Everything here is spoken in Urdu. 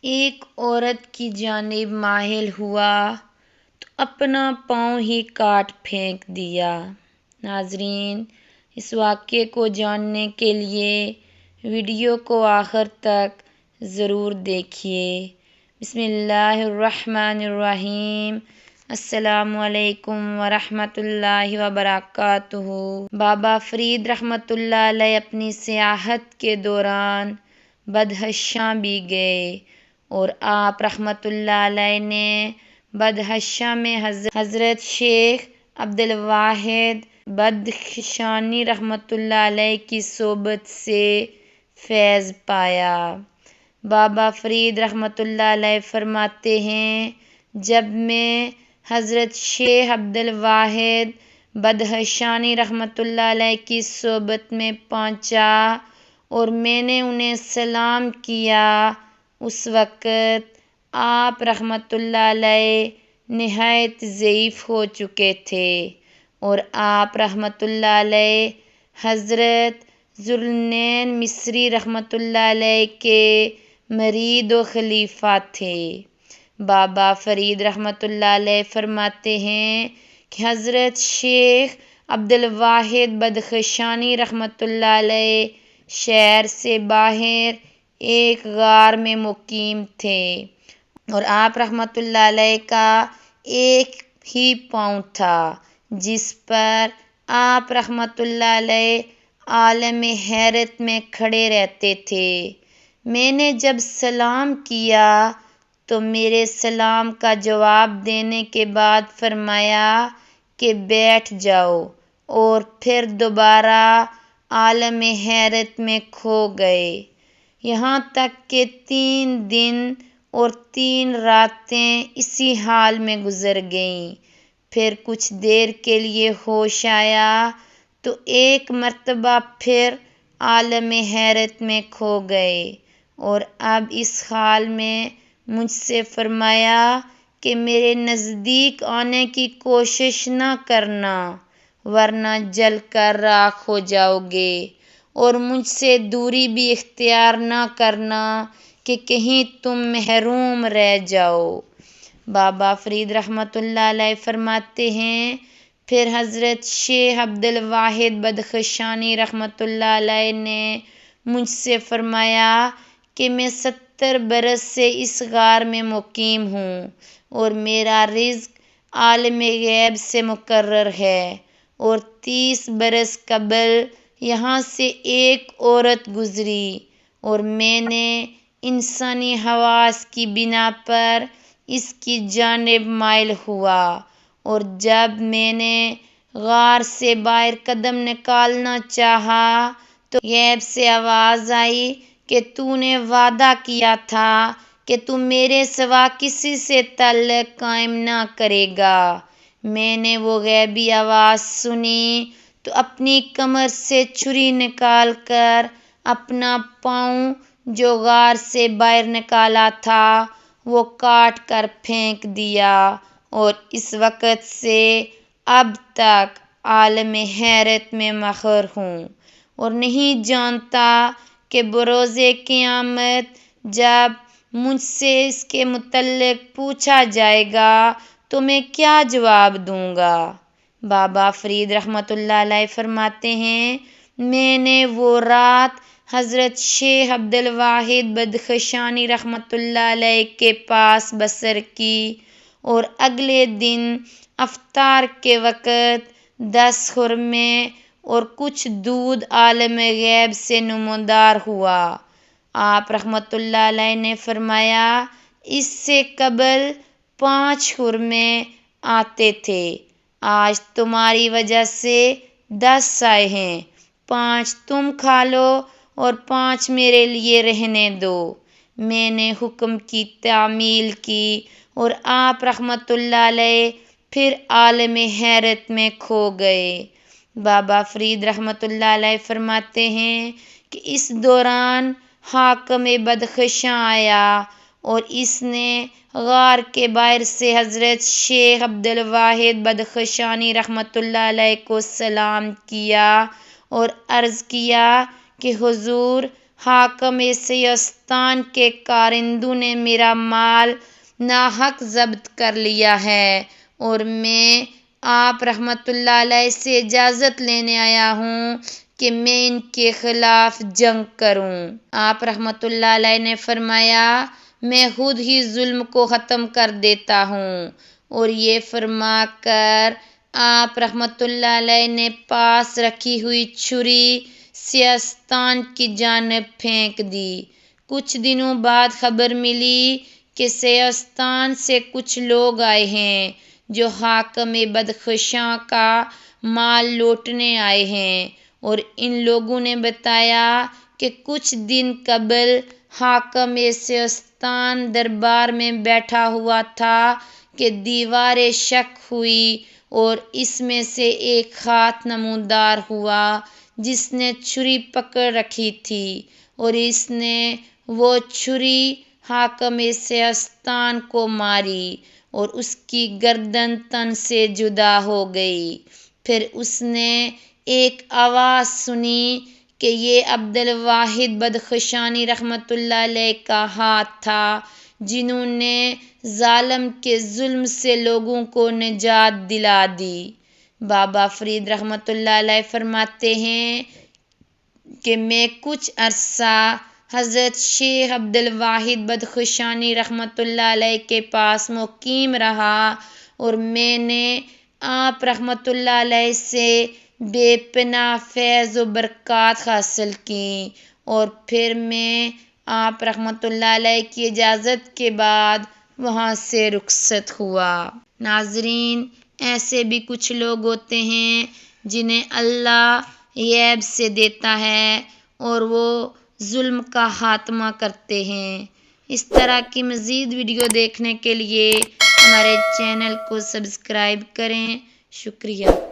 ایک عورت کی جانب مائل ہوا تو اپنا پاؤں ہی کاٹ پھینک دیا۔ ناظرین، اس واقعے کو جاننے کے لیے ویڈیو کو آخر تک ضرور دیکھیے۔ بسم اللہ الرحمن الرحیم۔ السلام علیکم ورحمۃ اللہ وبرکاتہ۔ بابا فرید رحمۃ اللہ علیہ اپنی سیاحت کے دوران بدخشاں بھی گئے اور آپ رحمۃ اللہ علیہ نے بدخشاں میں حضرت شیخ عبدالواحد بدخشانی رحمۃ اللہ علیہ کی صحبت سے فیض پایا۔ بابا فرید رحمۃ اللہ علیہ فرماتے ہیں، جب میں حضرت شیخ عبدالواحد بدخشانی رحمۃ اللہ علیہ کی صحبت میں پہنچا اور میں نے انہیں سلام کیا، اس وقت آپ رحمۃ اللہ علیہ نہایت ضعیف ہو چکے تھے اور آپ رحمۃ اللہ علیہ حضرت ذوالنورین مصری رحمۃ اللہ علیہ کے مرید و خلیفہ تھے۔ بابا فرید رحمۃ اللہ علیہ فرماتے ہیں کہ حضرت شیخ عبدالواحد بدخشانی رحمۃ اللہ علیہ شہر سے باہر ایک غار میں مقیم تھے اور آپ رحمۃ اللہ علیہ کا ایک ہی پاؤں تھا جس پر آپ رحمۃ اللہ علیہ عالم حیرت میں کھڑے رہتے تھے۔ میں نے جب سلام کیا تو میرے سلام کا جواب دینے کے بعد فرمایا کہ بیٹھ جاؤ، اور پھر دوبارہ عالم حیرت میں کھو گئے، یہاں تک کہ 3 دن اور 3 راتیں اسی حال میں گزر گئیں۔ پھر کچھ دیر کے لیے ہوش آیا تو ایک مرتبہ پھر عالم حیرت میں کھو گئے، اور اب اس حال میں مجھ سے فرمایا کہ میرے نزدیک آنے کی کوشش نہ کرنا ورنہ جل کر راکھ ہو جاؤ گے، اور مجھ سے دوری بھی اختیار نہ کرنا کہ کہیں تم محروم رہ جاؤ۔ بابا فرید رحمۃ اللہ علیہ فرماتے ہیں، پھر حضرت شیخ عبدالواحد بدخشانی رحمۃ اللہ علیہ نے مجھ سے فرمایا کہ میں 70 برس سے اس غار میں مقیم ہوں اور میرا رزق عالم غیب سے مقرر ہے، اور 30 برس قبل یہاں سے ایک عورت گزری اور میں نے انسانی حواس کی بنا پر اس کی جانب مائل ہوا، اور جب میں نے غار سے باہر قدم نکالنا چاہا تو غیب سے آواز آئی کہ تو نے وعدہ کیا تھا کہ تو میرے سوا کسی سے تعلق قائم نہ کرے گا۔ میں نے وہ غیبی آواز سنی تو اپنی کمر سے چھری نکال کر اپنا پاؤں جو غار سے باہر نکالا تھا وہ کاٹ کر پھینک دیا، اور اس وقت سے اب تک عالم حیرت میں مغرور ہوں اور نہیں جانتا کہ بروز قیامت جب مجھ سے اس کے متعلق پوچھا جائے گا تو میں کیا جواب دوں گا۔ بابا فرید رحمۃ اللہ علیہ فرماتے ہیں، میں نے وہ رات حضرت شیخ عبدالواحد بدخشانی رحمۃ اللہ علیہ کے پاس بسر کی اور اگلے دن افطار کے وقت 10 خرمے اور کچھ دودھ عالم غیب سے نمودار ہوا۔ آپ رحمۃ اللہ علیہ نے فرمایا، اس سے قبل 5 خرمے آتے تھے، آج تمہاری وجہ سے 10 آئے ہیں، 5 تم کھا لو اور 5 میرے لیے رہنے دو۔ میں نے حکم کی تعمیل کی اور آپ رحمۃ اللہ علیہ پھر عالم حیرت میں کھو گئے۔ بابا فرید رحمۃ اللہ علیہ فرماتے ہیں کہ اس دوران حاکم بدخشاں آیا اور اس نے غار کے باہر سے حضرت شیخ عبدالواحد بدخشانی رحمۃ اللہ علیہ کو سلام کیا اور عرض کیا کہ حضور، حاکم سیستان کے کارندوں نے میرا مال ناحق ضبط کر لیا ہے اور میں آپ رحمت اللہ علیہ سے اجازت لینے آیا ہوں کہ میں ان کے خلاف جنگ کروں۔ آپ رحمت اللہ علیہ نے فرمایا، میں خود ہی ظلم کو ختم کر دیتا ہوں، اور یہ فرما کر آپ رحمت اللہ علیہ نے پاس رکھی ہوئی چھری سیستان کی جانب پھینک دی۔ کچھ دنوں بعد خبر ملی کہ سیستان سے کچھ لوگ آئے ہیں جو حاکم بدخشاں کا مال لوٹنے آئے ہیں، اور ان لوگوں نے بتایا کہ کچھ دن قبل حاکم سیستان دربار میں بیٹھا ہوا تھا کہ دیوار شق ہوئی اور اس میں سے ایک ہاتھ نمودار ہوا جس نے چھری پکڑ رکھی تھی، اور اس نے وہ چھری حاکم سیستان کو ماری اور اس کی گردن تن سے جدا ہو گئی۔ پھر اس نے ایک آواز سنی کہ یہ عبد الواحد بدخشانی رحمت اللہ علیہ کا ہاتھ تھا، جنہوں نے ظالم کے ظلم سے لوگوں کو نجات دلا دی۔ بابا فرید رحمت اللہ علیہ فرماتے ہیں کہ میں کچھ عرصہ حضرت شیخ عبد الواحد بدخشانی رحمت اللہ علیہ کے پاس مقیم رہا، اور میں نے آپ رحمت اللہ علیہ سے بے پناہ فیض و برکات حاصل کی، اور پھر میں آپ رحمت اللہ علیہ کی اجازت کے بعد وہاں سے رخصت ہوا۔ ناظرین، ایسے بھی کچھ لوگ ہوتے ہیں جنہیں اللہ غیب سے دیتا ہے اور وہ ظلم کا خاتمہ کرتے ہیں۔ اس طرح کی مزید ویڈیو دیکھنے کے لیے ہمارے چینل کو سبسکرائب کریں۔ شکریہ۔